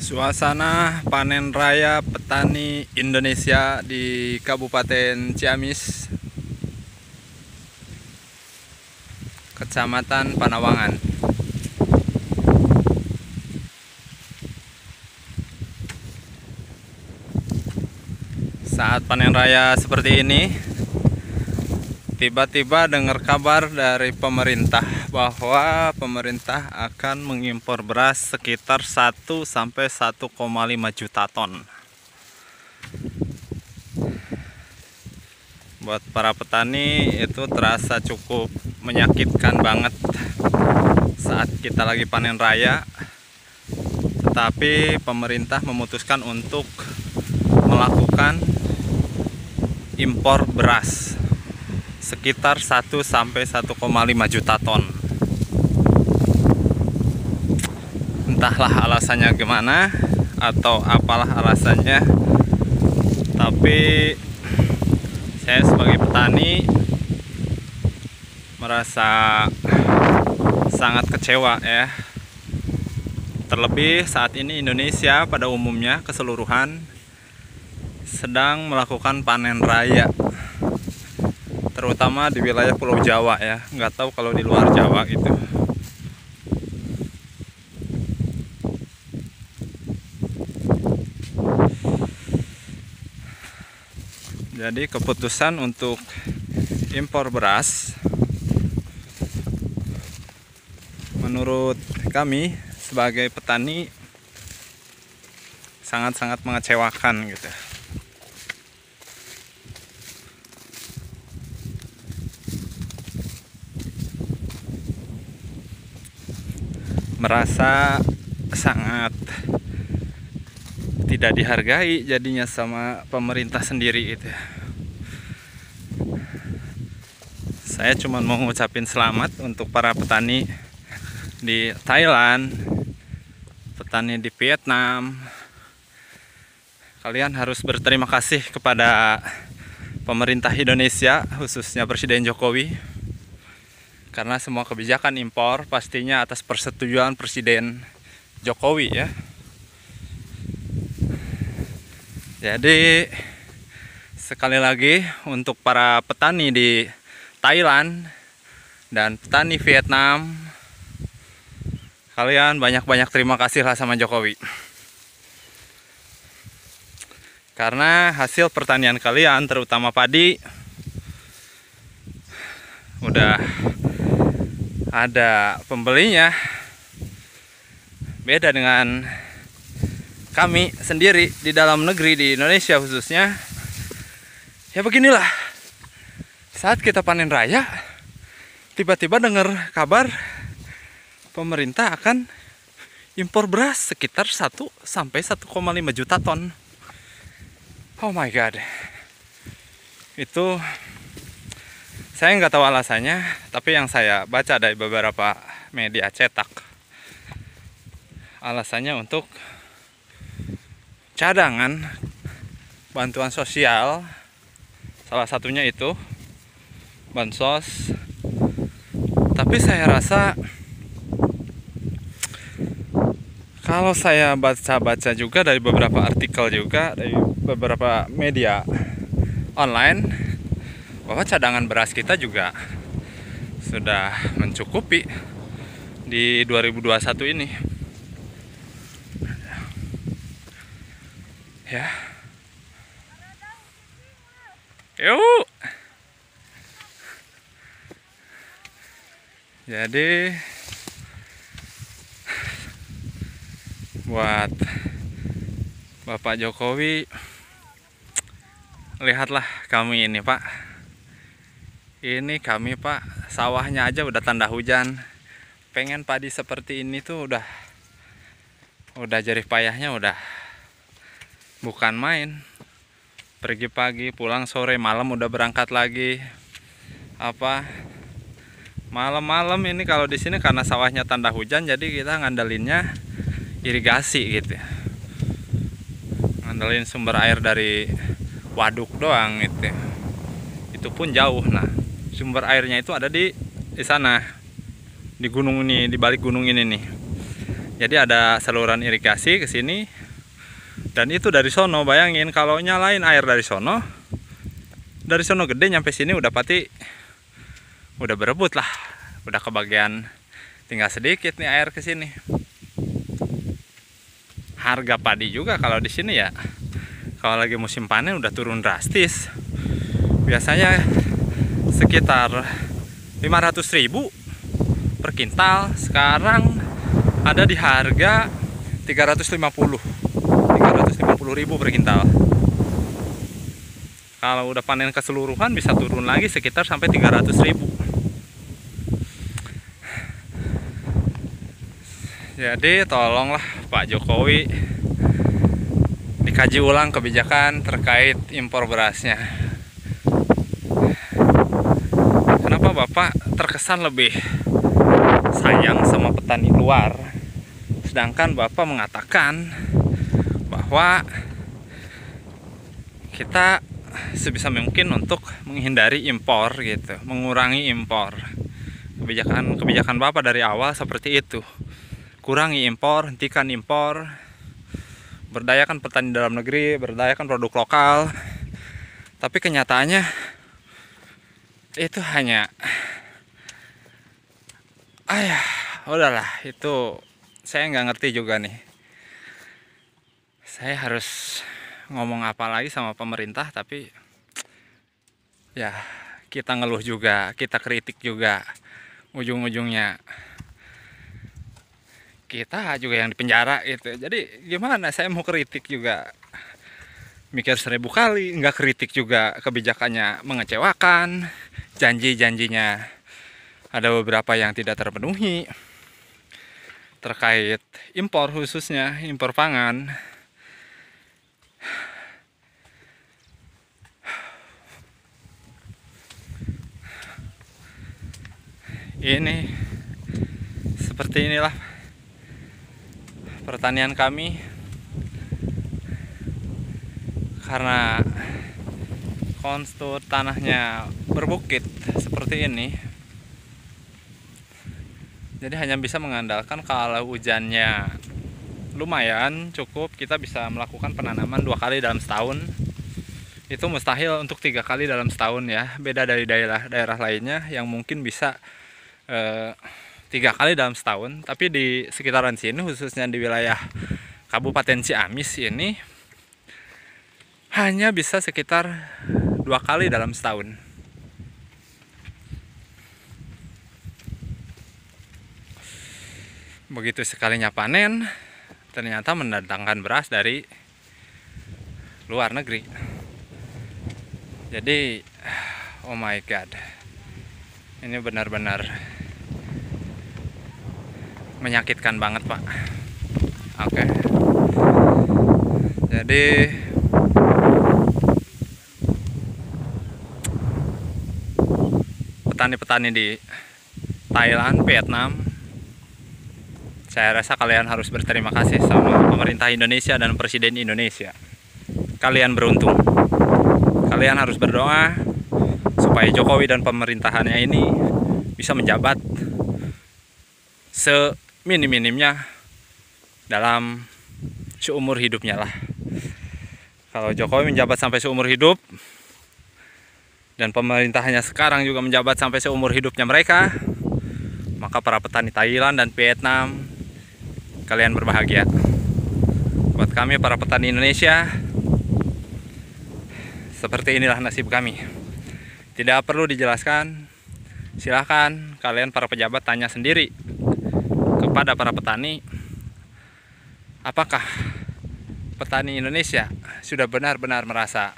Suasana panen raya petani Indonesia di Kabupaten Ciamis, Kecamatan Panawangan. Saat panen raya seperti ini, tiba-tiba dengar kabar dari pemerintah bahwa pemerintah akan mengimpor beras sekitar 1 sampai 1,5 juta ton. Buat para petani itu terasa cukup menyakitkan banget saat kita lagi panen raya. Tetapi pemerintah memutuskan untuk melakukan impor beras sekitar 1 sampai 1,5 juta ton. Entahlah alasannya gimana atau apalah alasannya, tapi saya sebagai petani merasa sangat kecewa ya. Terlebih saat ini Indonesia pada umumnya keseluruhan sedang melakukan panen raya, terutama di wilayah Pulau Jawa ya. Nggak tahu kalau di luar Jawa gitu. Jadi keputusan untuk impor beras menurut kami sebagai petani sangat-sangat mengecewakan gitu. Merasa sangat tidak dihargai jadinya sama pemerintah sendiri gitu. Saya cuma mau ngucapin selamat untuk para petani di Thailand, petani di Vietnam. Kalian harus berterima kasih kepada pemerintah Indonesia, khususnya Presiden Jokowi, karena semua kebijakan impor pastinya atas persetujuan Presiden Jokowi ya. Jadi sekali lagi untuk para petani di Thailand dan petani Vietnam, kalian banyak-banyak terima kasih lah sama Jokowi. Karena hasil pertanian kalian, terutama padi, udah ada pembelinya. Beda dengan kami sendiri di dalam negeri, di Indonesia khususnya. Ya beginilah, saat kita panen raya, tiba-tiba dengar kabar pemerintah akan impor beras sekitar 1 sampai 1,5 juta ton. Oh my god. Itu saya nggak tahu alasannya, tapi yang saya baca dari beberapa media cetak, alasannya untuk cadangan bantuan sosial, salah satunya itu bansos. Tapi saya rasa kalau saya baca-baca juga dari beberapa artikel juga dari beberapa media online, bahwa cadangan beras kita juga sudah mencukupi di 2021 ini ya. Yuk. Jadi buat Bapak Jokowi, lihatlah kami ini Pak. Ini kami Pak, sawahnya aja udah tanda hujan. Pengen padi seperti ini tuh udah jerih payahnya udah bukan main. Pergi pagi, pulang sore, malam udah berangkat lagi. Malam-malam ini kalau di sini karena sawahnya tanda hujan, jadi kita ngandelinnya irigasi gitu. Ngandelin sumber air dari waduk doang gitu. Itu pun jauh. Nah, sumber airnya itu ada di sana, di gunung ini, di balik gunung ini nih. Jadi ada saluran irigasi ke sini. Dan itu dari sono, bayangin kalau nyalain air dari sono gede nyampe sini udah pasti udah berebut lah. Udah kebagian, tinggal sedikit nih air ke sini. Harga padi juga kalau di sini ya, kalau lagi musim panen udah turun drastis. Biasanya sekitar 500.000 per kintal, sekarang ada di harga 350.000 per kintal. Kalau udah panen keseluruhan bisa turun lagi sekitar sampai 300.000. Jadi tolonglah Pak Jokowi dikaji ulang kebijakan terkait impor berasnya. Kenapa Bapak terkesan lebih sayang sama petani luar, sedangkan Bapak mengatakan bahwa kita sebisa mungkin untuk menghindari impor gitu, mengurangi impor. Kebijakan Bapak dari awal seperti itu. Kurangi impor, hentikan impor, berdayakan petani dalam negeri, berdayakan produk lokal. Tapi kenyataannya itu hanya udahlah, itu saya nggak ngerti juga nih. Saya harus ngomong apa lagi sama pemerintah, tapi ya kita ngeluh juga, kita kritik juga, ujung-ujungnya kita juga yang dipenjara gitu. Jadi gimana saya mau kritik juga, mikir 1000 kali. Nggak kritik juga kebijakannya mengecewakan, janji-janjinya ada beberapa yang tidak terpenuhi terkait impor, khususnya impor pangan. Ini seperti inilah pertanian kami, karena kontur tanahnya berbukit seperti ini. Jadi hanya bisa mengandalkan kalau hujannya lumayan cukup, kita bisa melakukan penanaman 2 kali dalam setahun. Itu mustahil untuk 3 kali dalam setahun ya. Beda dari daerah lainnya yang mungkin bisa 3 kali dalam setahun. Tapi di sekitaran sini, khususnya di wilayah Kabupaten Ciamis ini, hanya bisa sekitar 2 kali dalam setahun. Begitu sekalinya panen, ternyata mendatangkan beras dari luar negeri. Jadi oh my god, ini benar-benar menyakitkan banget Pak. Oke. Jadi petani-petani di Thailand, Vietnam, saya rasa kalian harus berterima kasih sama pemerintah Indonesia dan Presiden Indonesia. Kalian beruntung. Kalian harus berdoa supaya Jokowi dan pemerintahannya ini bisa menjabat seminim-minimnya dalam seumur hidupnya lah. Kalau Jokowi menjabat sampai seumur hidup dan pemerintahnya sekarang juga menjabat sampai seumur hidupnya mereka, maka para petani Thailand dan Vietnam, kalian berbahagia. Buat kami para petani Indonesia, seperti inilah nasib kami. Tidak perlu dijelaskan. Silahkan kalian para pejabat tanya sendiri kepada para petani, apakah petani Indonesia sudah benar-benar merasa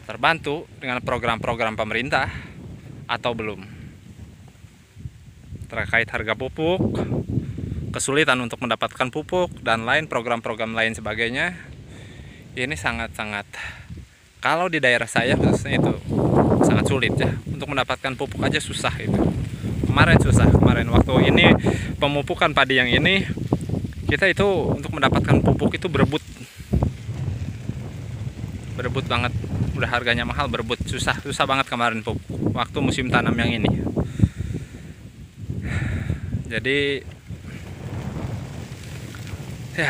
terbantu dengan program-program pemerintah atau belum. Terkait harga pupuk, kesulitan untuk mendapatkan pupuk, dan lain program-program lain sebagainya, ini sangat-sangat, kalau di daerah saya khususnya itu sangat sulit ya, untuk mendapatkan pupuk aja susah itu. Kemarin waktu ini pemupukan padi yang ini, kita itu untuk mendapatkan pupuk itu berebut banget, udah harganya mahal, berebut susah banget kemarin pupuk waktu musim tanam yang ini. Jadi Ya,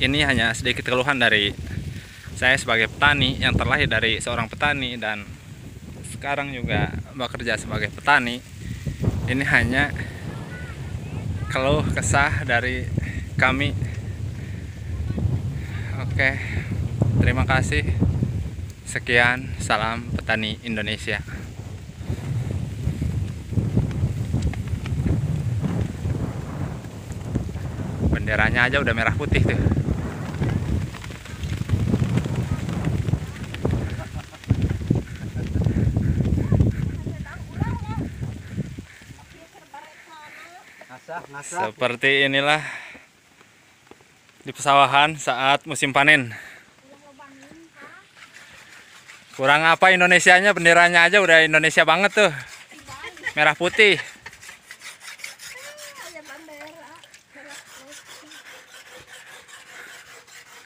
ini hanya sedikit keluhan dari saya sebagai petani yang terlahir dari seorang petani dan sekarang juga bekerja sebagai petani. Ini hanya keluh kesah dari kami. Oke, terima kasih. Sekian, salam petani Indonesia. Benderanya aja udah merah putih tuh. Seperti inilah di pesawahan saat musim panen. Kurang apa Indonesianya, benderanya aja udah Indonesia banget tuh. Merah putih.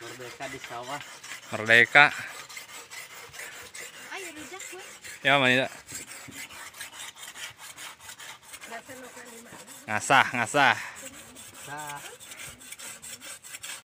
Merdeka di sawah. Merdeka. Ya mana? Ngasah. Nah.